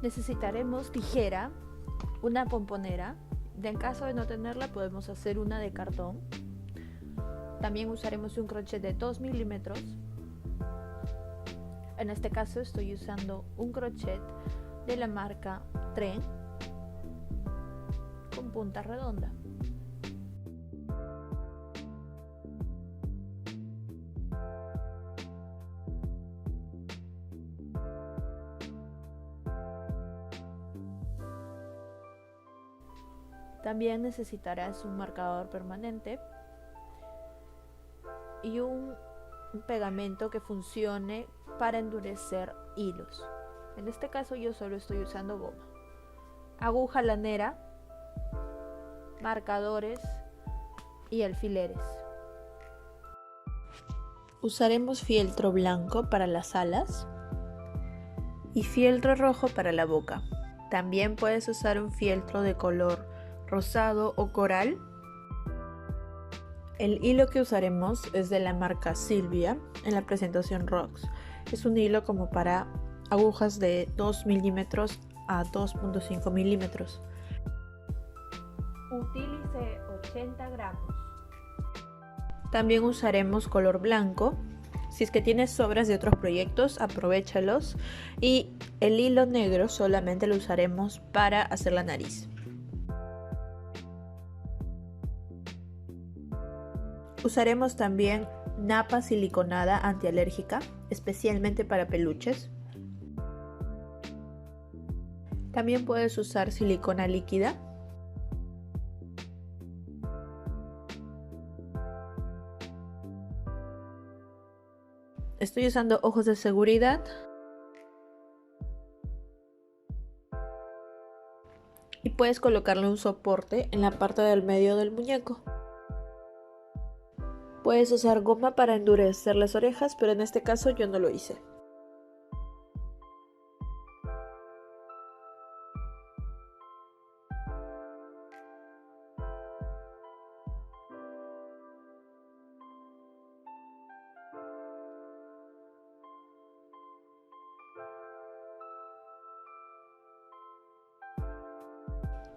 Necesitaremos tijera, una pomponera. En caso de no tenerla, podemos hacer una de cartón. También usaremos un crochet de 2 milímetros. En este caso estoy usando un crochet de la marca Tren con punta redonda. También necesitarás un marcador permanente y un pegamento que funcione para endurecer hilos. En este caso yo solo estoy usando goma, aguja lanera, marcadores y alfileres. Usaremos fieltro blanco para las alas y fieltro rojo para la boca. También puedes usar un fieltro de color rosado o coral. El hilo que usaremos es de la marca Silvia en la presentación Rocks. Es un hilo como para agujas de 2 milímetros a 2.5 milímetros. Utilicé 80 gramos. También usaremos color blanco. Si es que tienes sobras de otros proyectos, aprovéchalos. Y el hilo negro solamente lo usaremos para hacer la nariz. Usaremos también napa siliconada antialérgica, especialmente para peluches. También puedes usar silicona líquida. Estoy usando ojos de seguridad. Y puedes colocarle un soporte en la parte del medio del muñeco. Puedes usar goma para endurecer las orejas, pero en este caso yo no lo hice.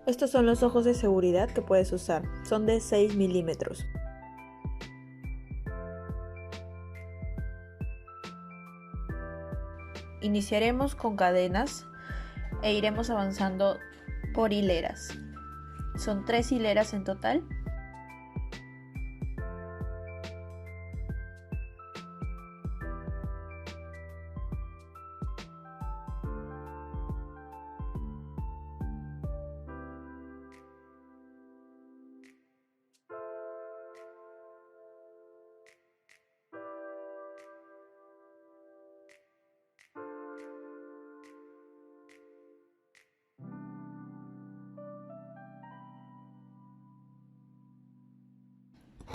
Estos son los ojos de seguridad que puedes usar. Son de 6 milímetros. Iniciaremos con cadenas e iremos avanzando por hileras. Son 3 hileras en total.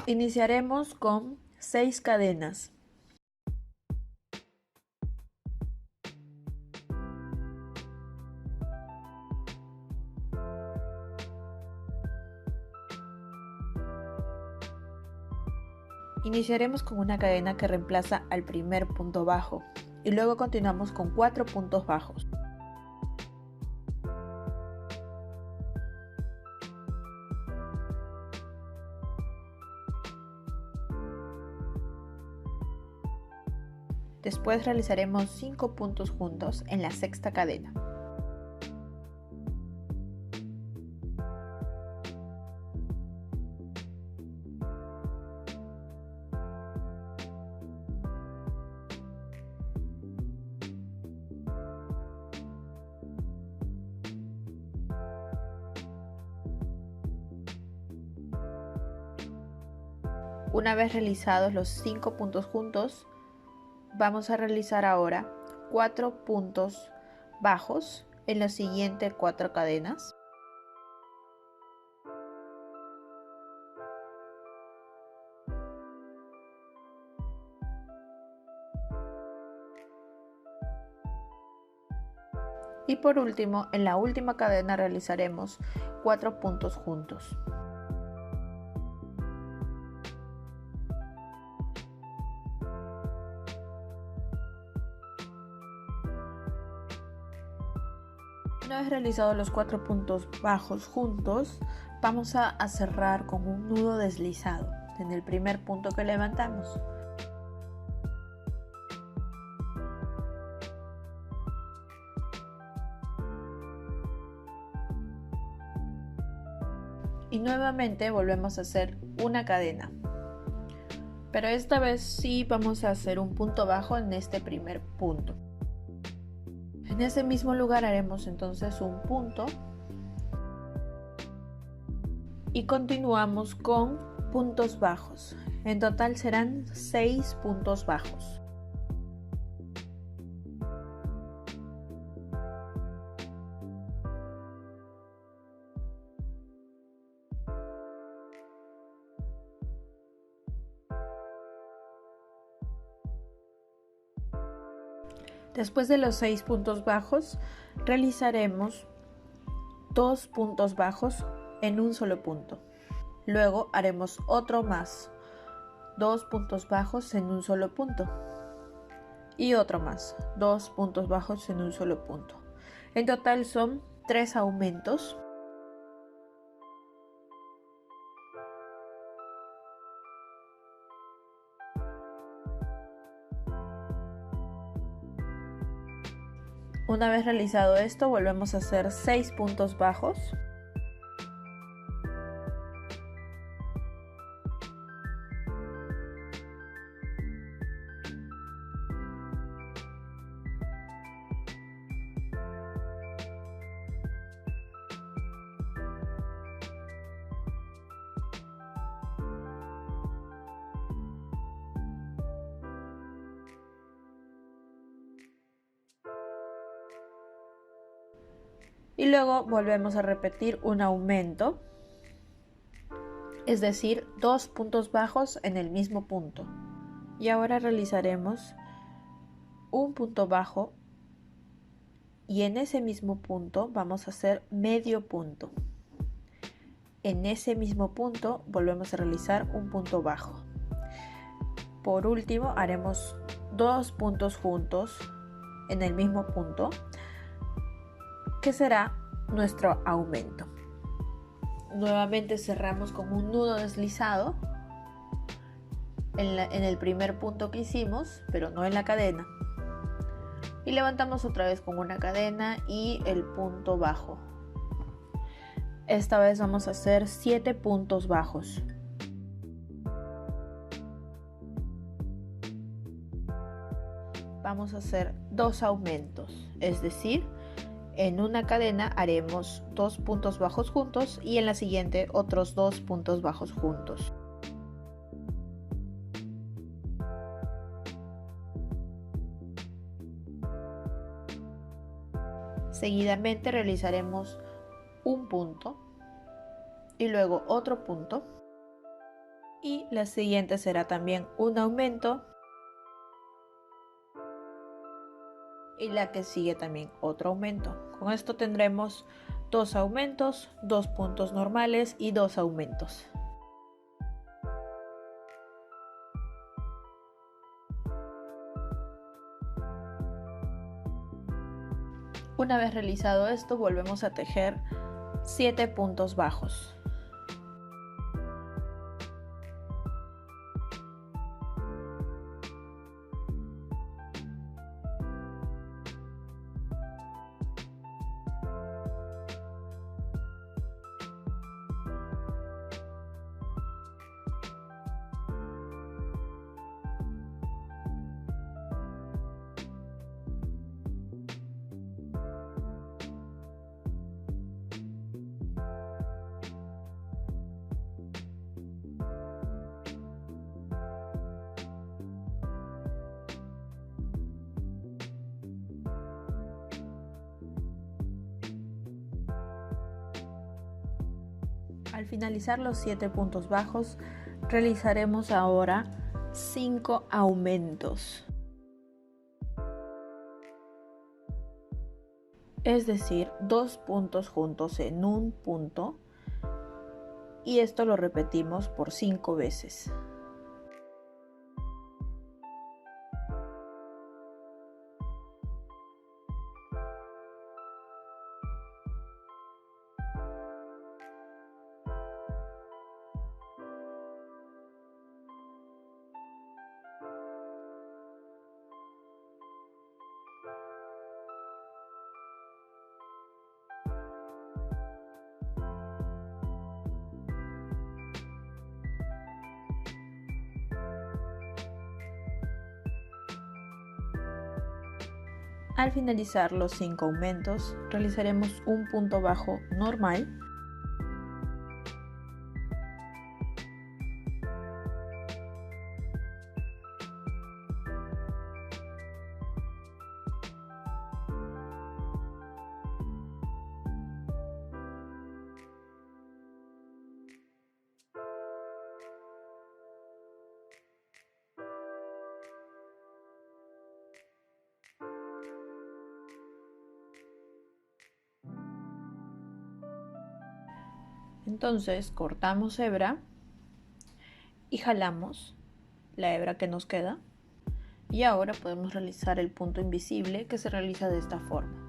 Iniciaremos con 6 cadenas. Iniciaremos con una cadena que reemplaza al primer punto bajo y luego continuamos con 4 puntos bajos. Después realizaremos 5 puntos juntos en la sexta cadena. Una vez realizados los 5 puntos juntos, vamos a realizar ahora 4 puntos bajos en las siguientes 4 cadenas. Y por último, en la última cadena realizaremos 4 puntos juntos. Una vez realizados los 4 puntos bajos juntos, vamos a cerrar con un nudo deslizado en el primer punto que levantamos. Y nuevamente volvemos a hacer una cadena, pero esta vez sí vamos a hacer un punto bajo en este primer punto. En ese mismo lugar haremos entonces un punto y continuamos con puntos bajos. En total serán 6 puntos bajos. Después de los 6 puntos bajos, realizaremos 2 puntos bajos en un solo punto. Luego haremos otro más, 2 puntos bajos en un solo punto. Y otro más, 2 puntos bajos en un solo punto. En total son 3 aumentos. Una vez realizado esto, volvemos a hacer 6 puntos bajos. Y luego volvemos a repetir un aumento, es decir, 2 puntos bajos en el mismo punto. Y ahora realizaremos un punto bajo y en ese mismo punto vamos a hacer medio punto. En ese mismo punto volvemos a realizar un punto bajo. Por último haremos 2 puntos juntos en el mismo punto, que será nuestro aumento. Nuevamente cerramos con un nudo deslizado en el primer punto que hicimos, pero no en la cadena. Y levantamos otra vez con una cadena y el punto bajo. Esta vez vamos a hacer 7 puntos bajos. Vamos a hacer 2 aumentos, es decir, en una cadena haremos 2 puntos bajos juntos y en la siguiente otros 2 puntos bajos juntos. Seguidamente realizaremos un punto y luego otro punto y la siguiente será también un aumento y la que sigue también otro aumento. Con esto tendremos 2 aumentos, 2 puntos normales y 2 aumentos. Una vez realizado esto, volvemos a tejer 7 puntos bajos. Al finalizar los 7 puntos bajos, realizaremos ahora 5 aumentos. Es decir, 2 puntos juntos en un punto, y esto lo repetimos por 5 veces. Al finalizar los 5 aumentos, realizaremos un punto bajo normal. Entonces cortamos hebra y jalamos la hebra que nos queda, y ahora podemos realizar el punto invisible, que se realiza de esta forma.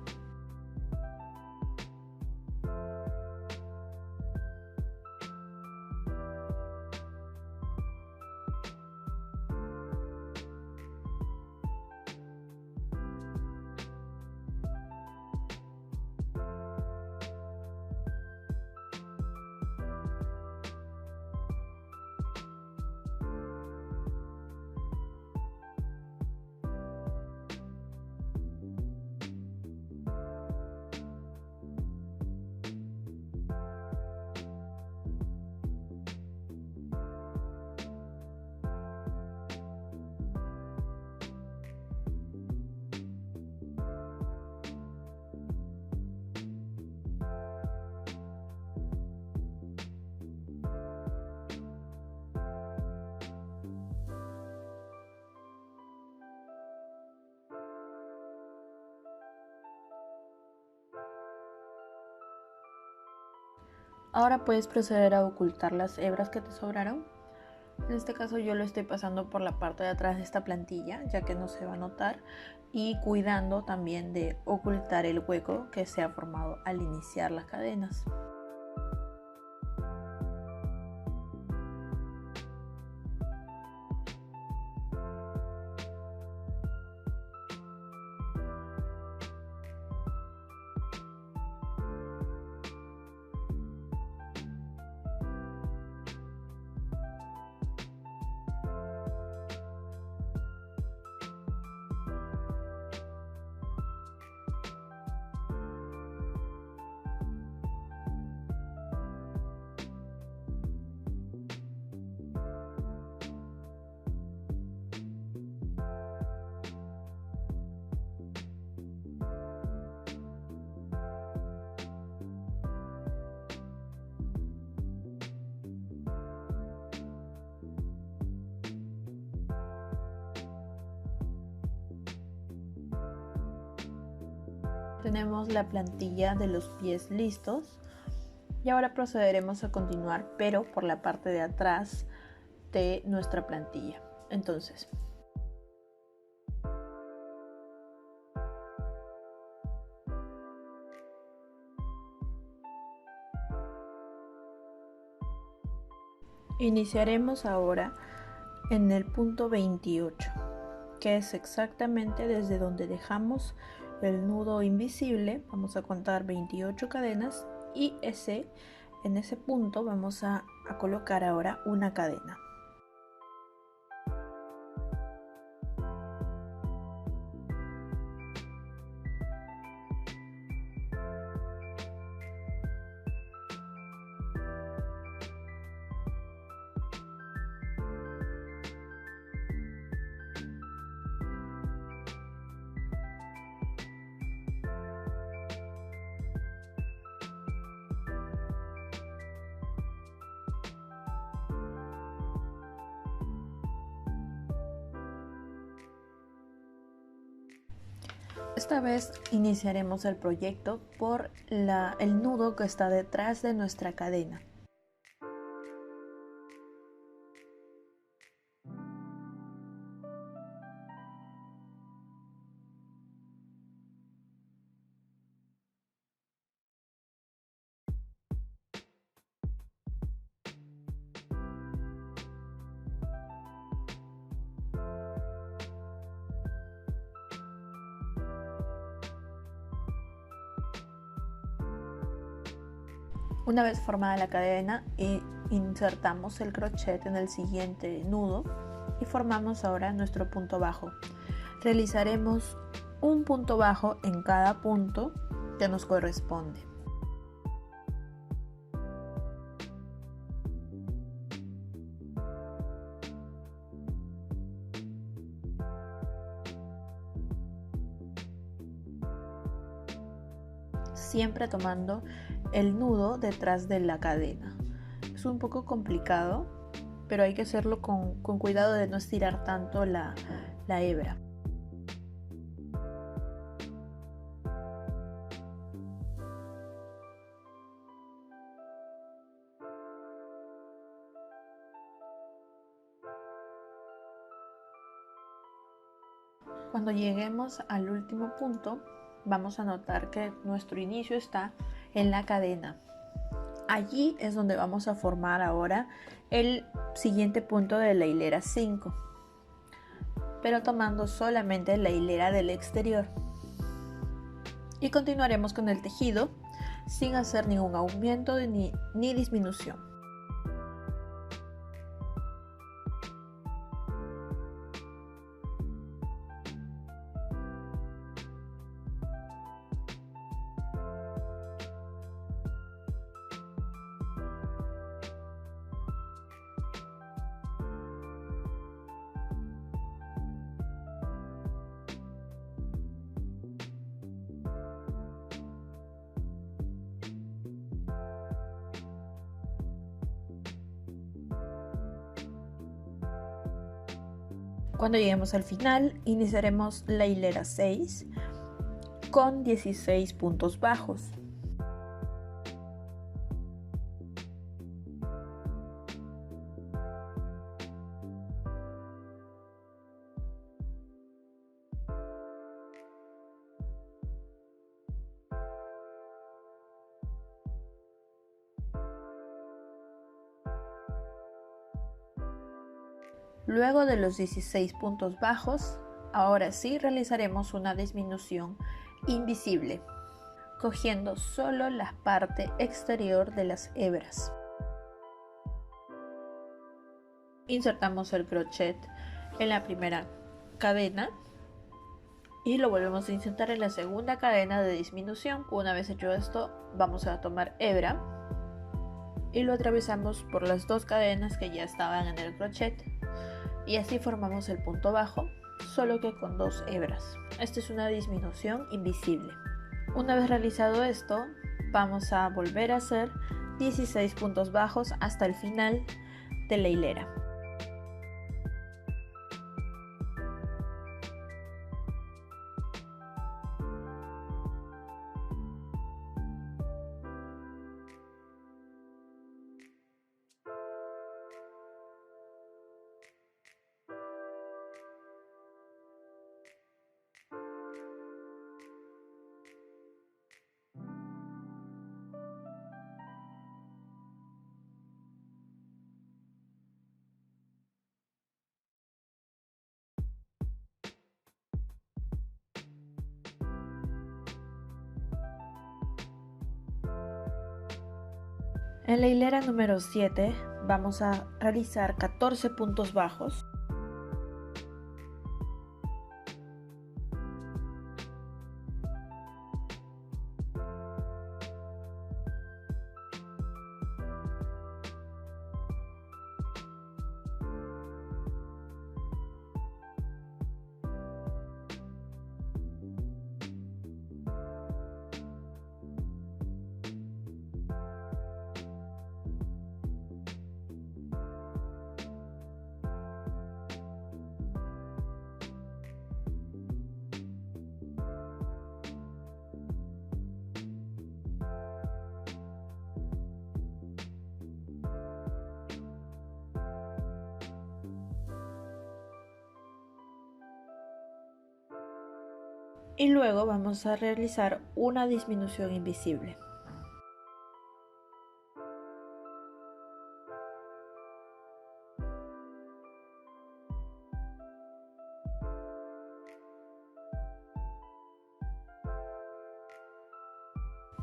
Ahora puedes proceder a ocultar las hebras que te sobraron. En este caso yo lo estoy pasando por la parte de atrás de esta plantilla, ya que no se va a notar, y cuidando también de ocultar el hueco que se ha formado al iniciar las cadenas. Tenemos la plantilla de los pies listos y ahora procederemos a continuar, pero por la parte de atrás de nuestra plantilla. Entonces, iniciaremos ahora en el punto 28, que es exactamente desde donde dejamos el nudo invisible. Vamos a contar 28 cadenas y en ese punto vamos a colocar ahora una cadena. Esta vez iniciaremos el proyecto por el nudo que está detrás de nuestra cadena. Una vez formada la cadena, insertamos el crochet en el siguiente nudo y formamos ahora nuestro punto bajo. Realizaremos un punto bajo en cada punto que nos corresponde. Siempre tomando el nudo detrás de la cadena. Es un poco complicado, pero hay que hacerlo con cuidado de no estirar tanto la hebra. Cuando lleguemos al último punto, vamos a notar que nuestro inicio está en la cadena. Allí es donde vamos a formar ahora el siguiente punto de la hilera 5, pero tomando solamente la hilera del exterior. Y continuaremos con el tejido sin hacer ningún aumento ni disminución. Cuando lleguemos al final, iniciaremos la hilera 6 con 16 puntos bajos. Luego de los 16 puntos bajos, ahora sí realizaremos una disminución invisible, cogiendo solo la parte exterior de las hebras. Insertamos el crochet en la primera cadena y lo volvemos a insertar en la segunda cadena de disminución. Una vez hecho esto, vamos a tomar hebra y lo atravesamos por las dos cadenas que ya estaban en el crochet. Y así formamos el punto bajo, solo que con 2 hebras. Esta es una disminución invisible. Una vez realizado esto, vamos a volver a hacer 16 puntos bajos hasta el final de la hilera. En la hilera número 7 vamos a realizar 14 puntos bajos. Y luego vamos a realizar una disminución invisible.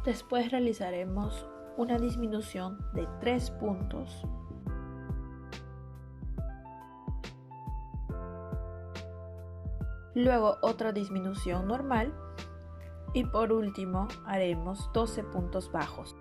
Después realizaremos una disminución de 3 puntos. luego otra disminución normal y por último haremos 12 puntos bajos.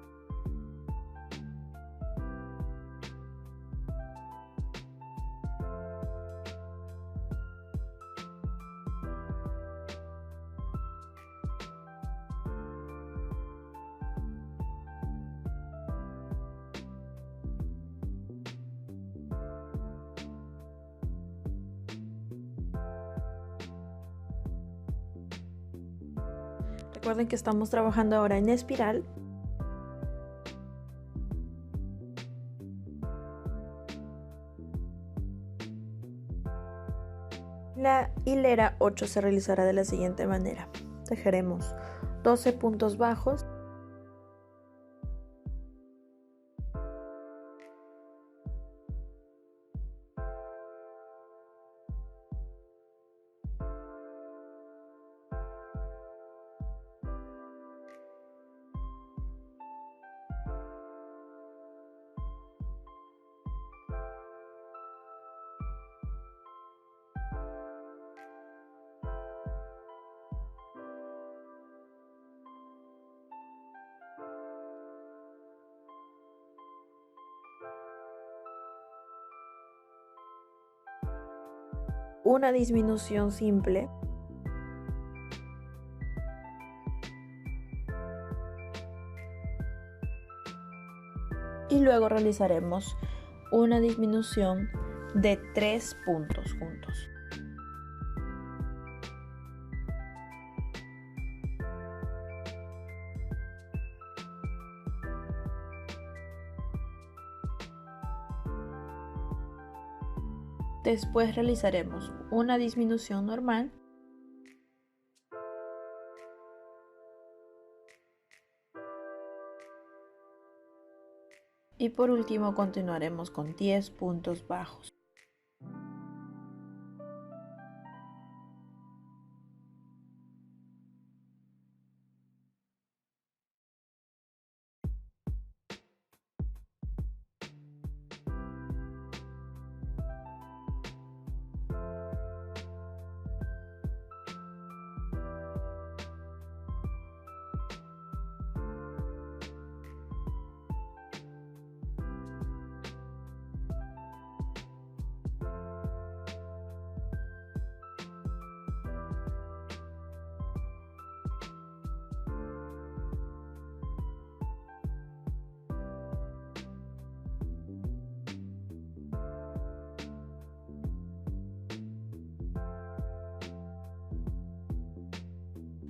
Recuerden que estamos trabajando ahora en espiral. La hilera 8 se realizará de la siguiente manera. Tejeremos 12 puntos bajos. Una disminución simple. Y luego realizaremos una disminución de 3 puntos juntos. Después realizaremos una disminución normal y por último continuaremos con 10 puntos bajos.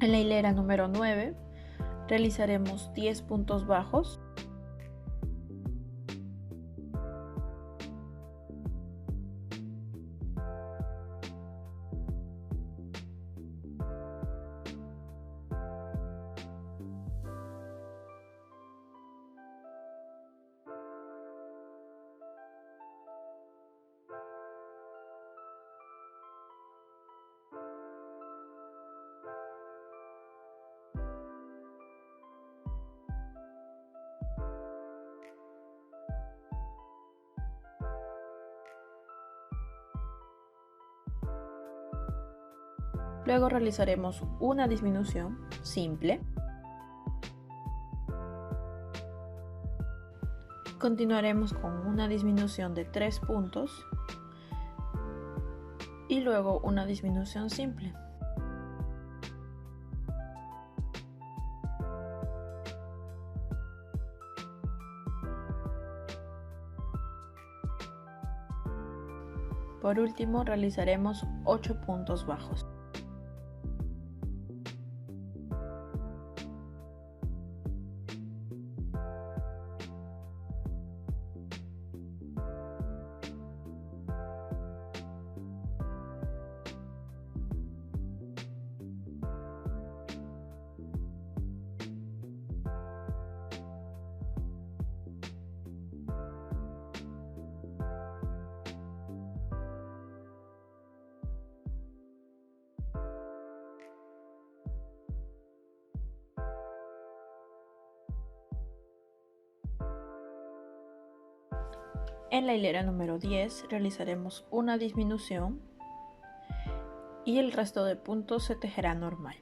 En la hilera número 9 realizaremos 10 puntos bajos. Luego realizaremos una disminución simple. Continuaremos con una disminución de 3 puntos y luego una disminución simple. Por último realizaremos 8 puntos bajos. En la hilera número 10 realizaremos una disminución y el resto de puntos se tejerá normal.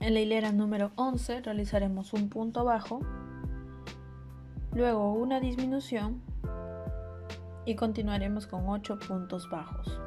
En la hilera número 11 realizaremos un punto bajo, luego una disminución y continuaremos con 8 puntos bajos.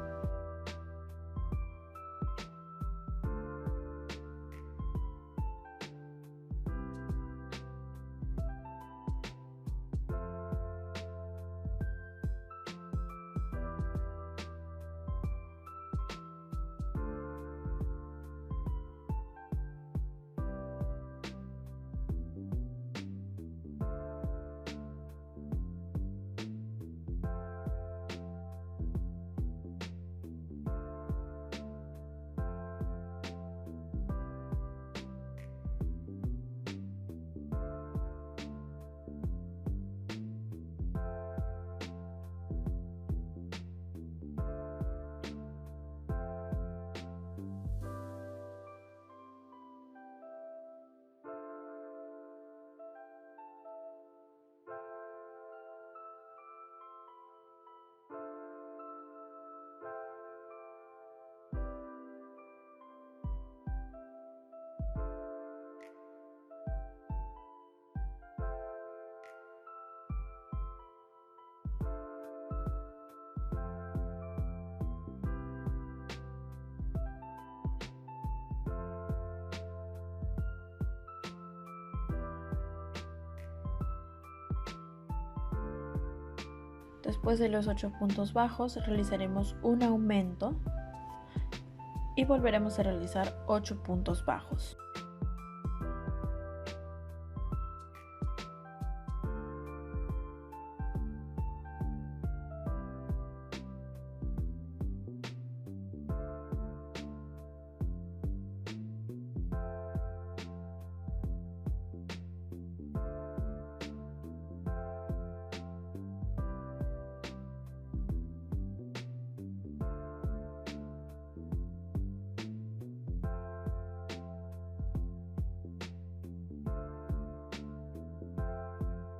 Después de los 8 puntos bajos realizaremos un aumento y volveremos a realizar 8 puntos bajos.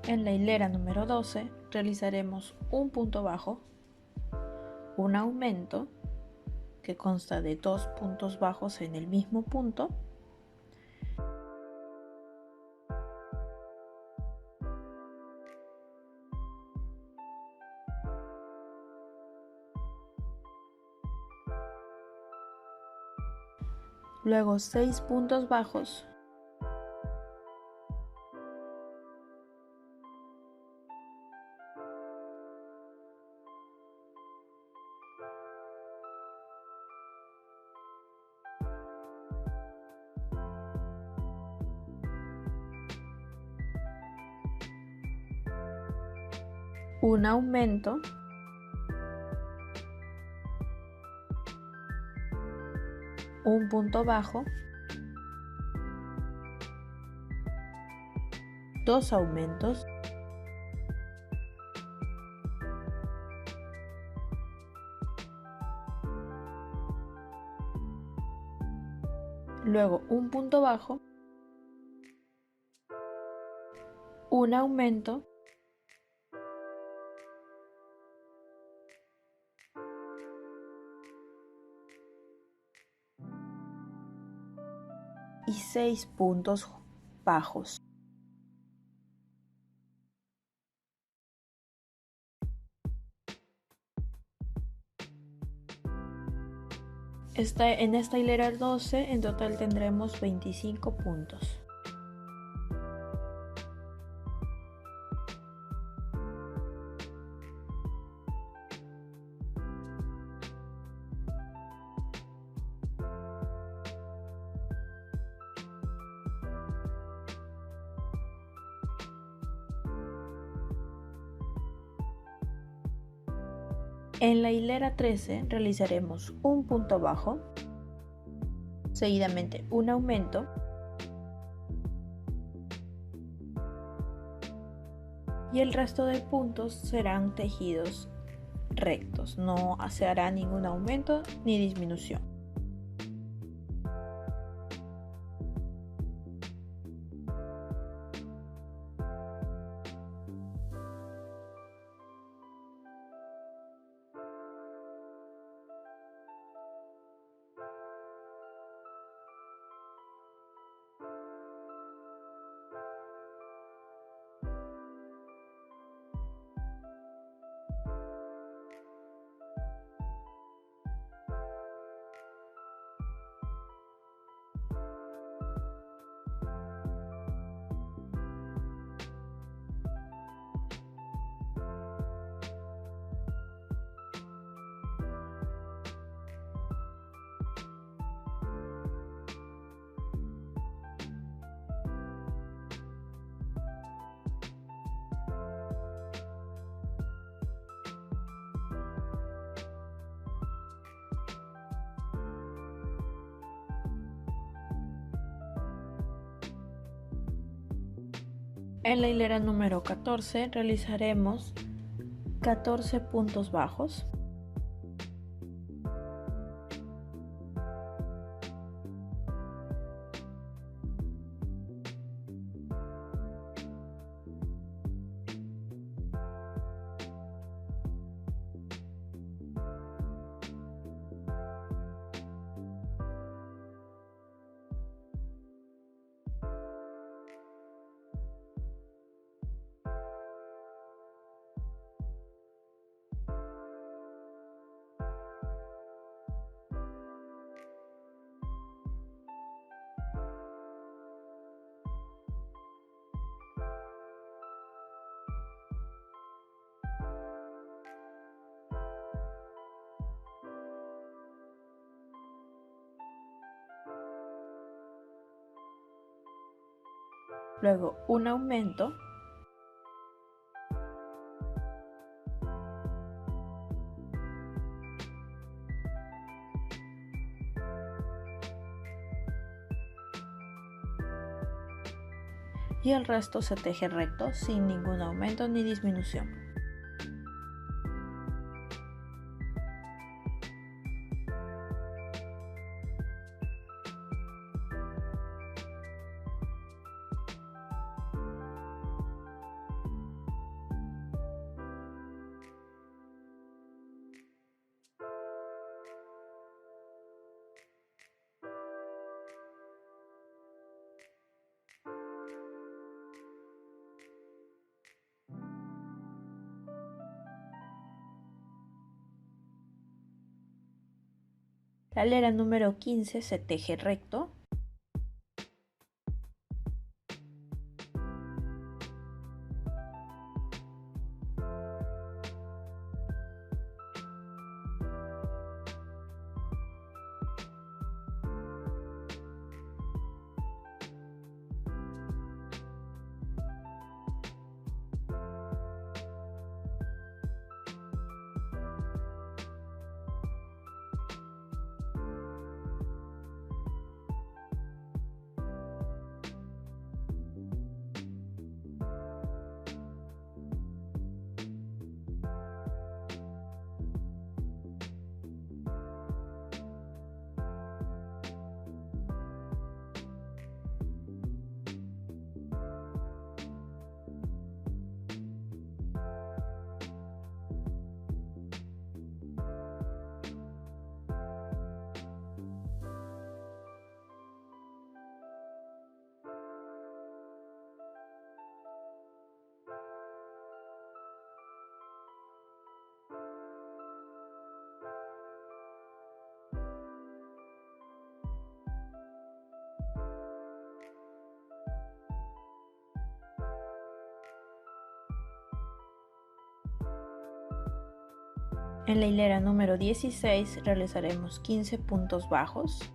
En la hilera número 12 realizaremos un punto bajo, un aumento que consta de 2 puntos bajos en el mismo punto, luego 6 puntos bajos, un aumento, un punto bajo, 2 aumentos, luego un punto bajo, un aumento, y 6 puntos bajos. En esta hilera 12 en total tendremos 25 puntos. En la hilera 13 realizaremos un punto bajo, seguidamente un aumento y el resto de puntos serán tejidos rectos, no se hará ningún aumento ni disminución. En la hilera número 14 realizaremos 14 puntos bajos. Luego un aumento y el resto se teje recto sin ningún aumento ni disminución. La hilera número 15 se teje recto. En la hilera número 16 realizaremos 15 puntos bajos.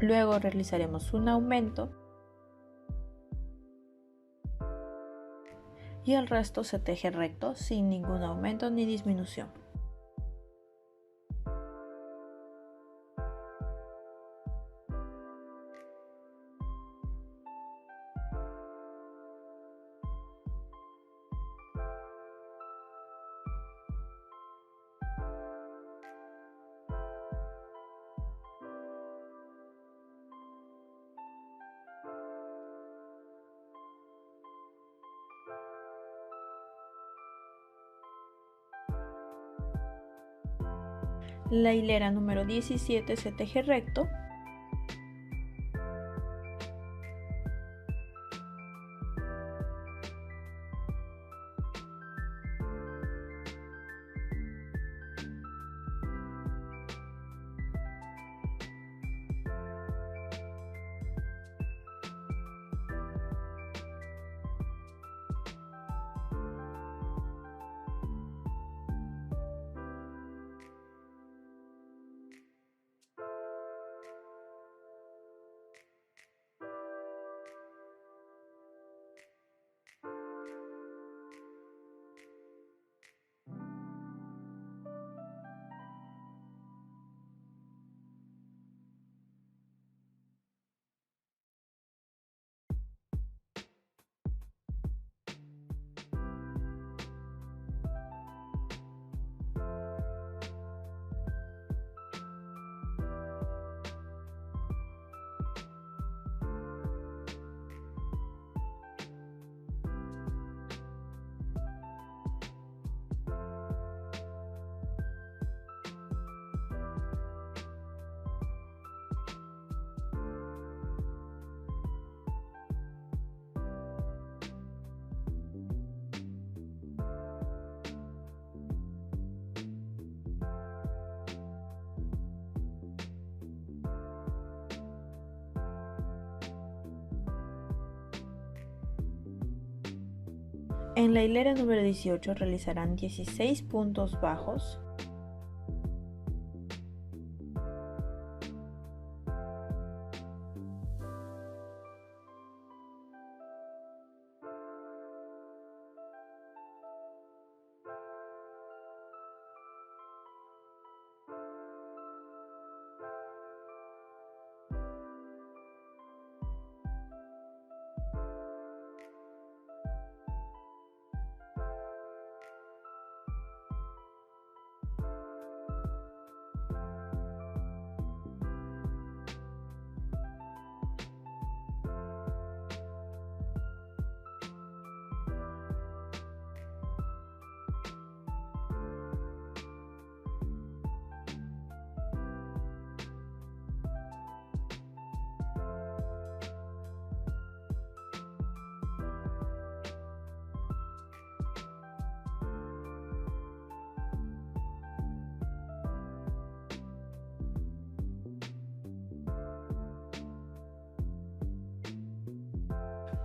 Luego realizaremos un aumento y el resto se teje recto sin ningún aumento ni disminución. La hilera número 17 se teje recto. En la hilera número 18 realizarán 16 puntos bajos.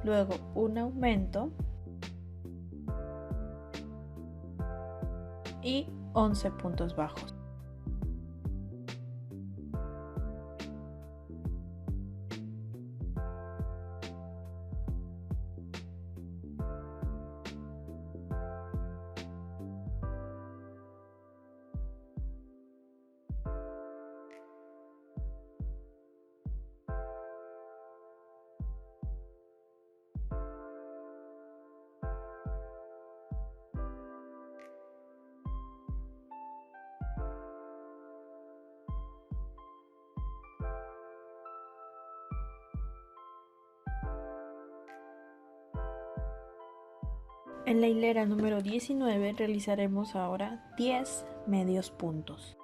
Luego un aumento y 11 puntos bajos. En la hilera número 19 realizaremos ahora 10 medios puntos.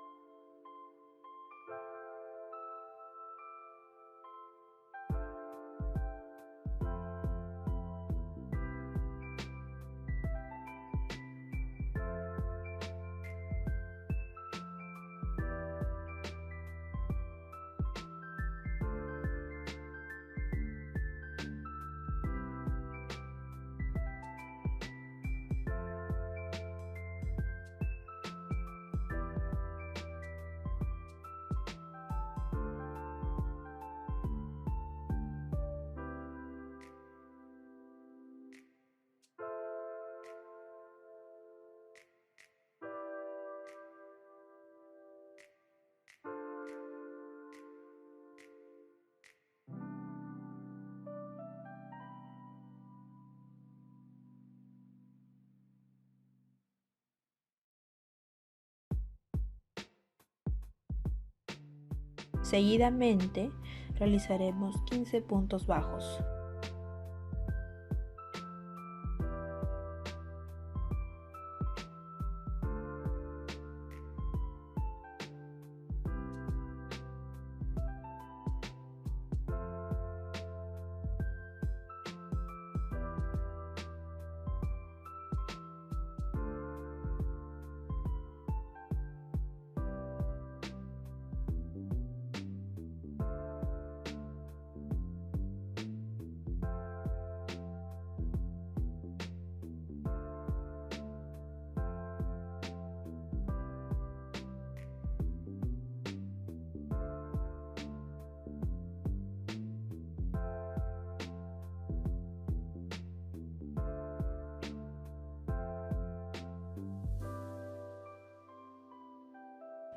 Seguidamente realizaremos 15 puntos bajos.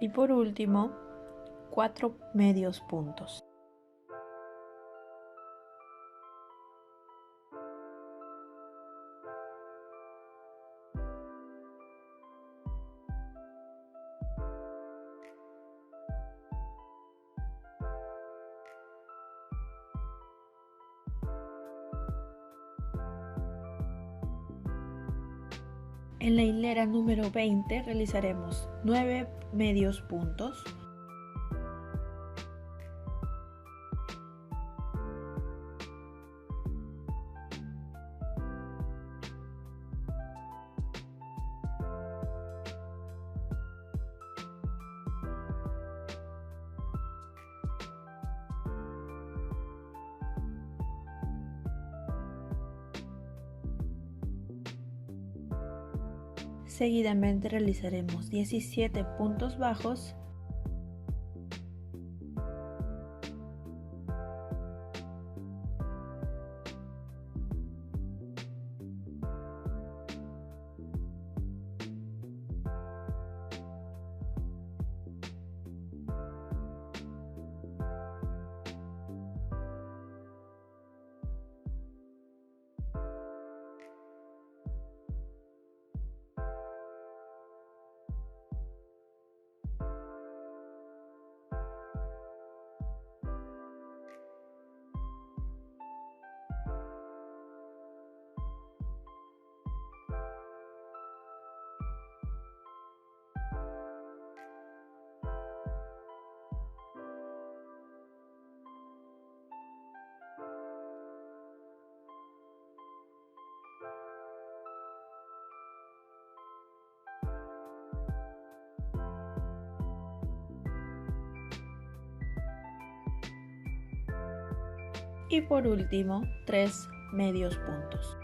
Y por último, 4 medios puntos. En la hilera número 20 realizaremos 9 medios puntos. Seguidamente realizaremos 17 puntos bajos . Y por último, 3 medios puntos.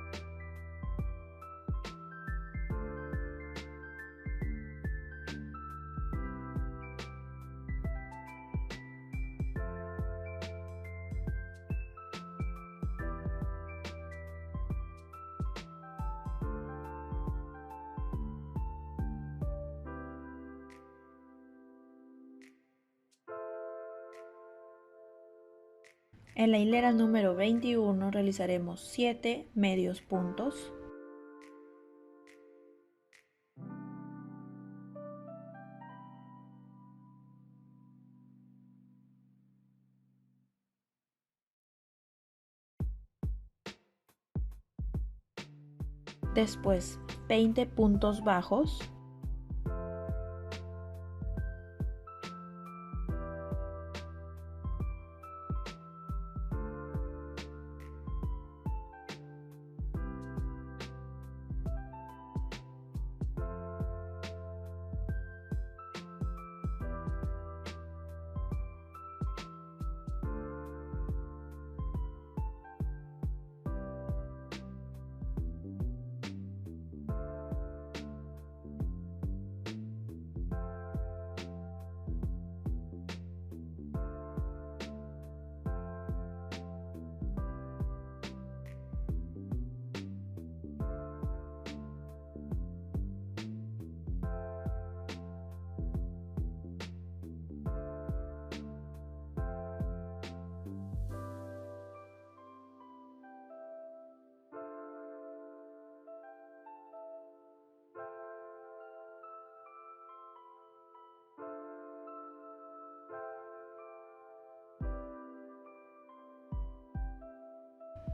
En la hilera número 21 realizaremos 7 medios puntos. Después 20 puntos bajos.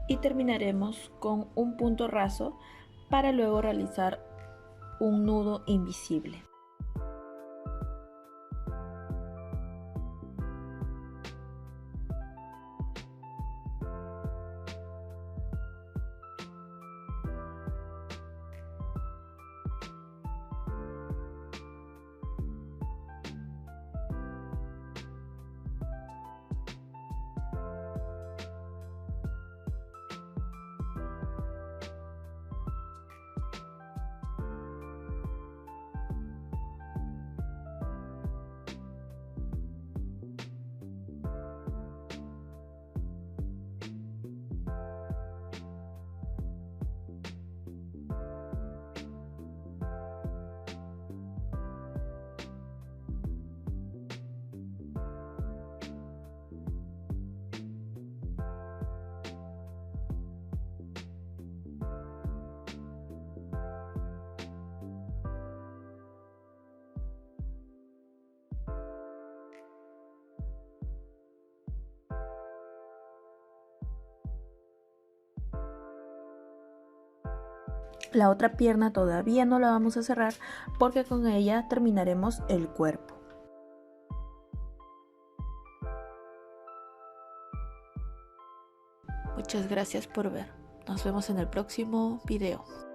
Y terminaremos con un punto raso para luego realizar un nudo invisible. La otra pierna todavía no la vamos a cerrar porque con ella terminaremos el cuerpo. Muchas gracias por ver. Nos vemos en el próximo video.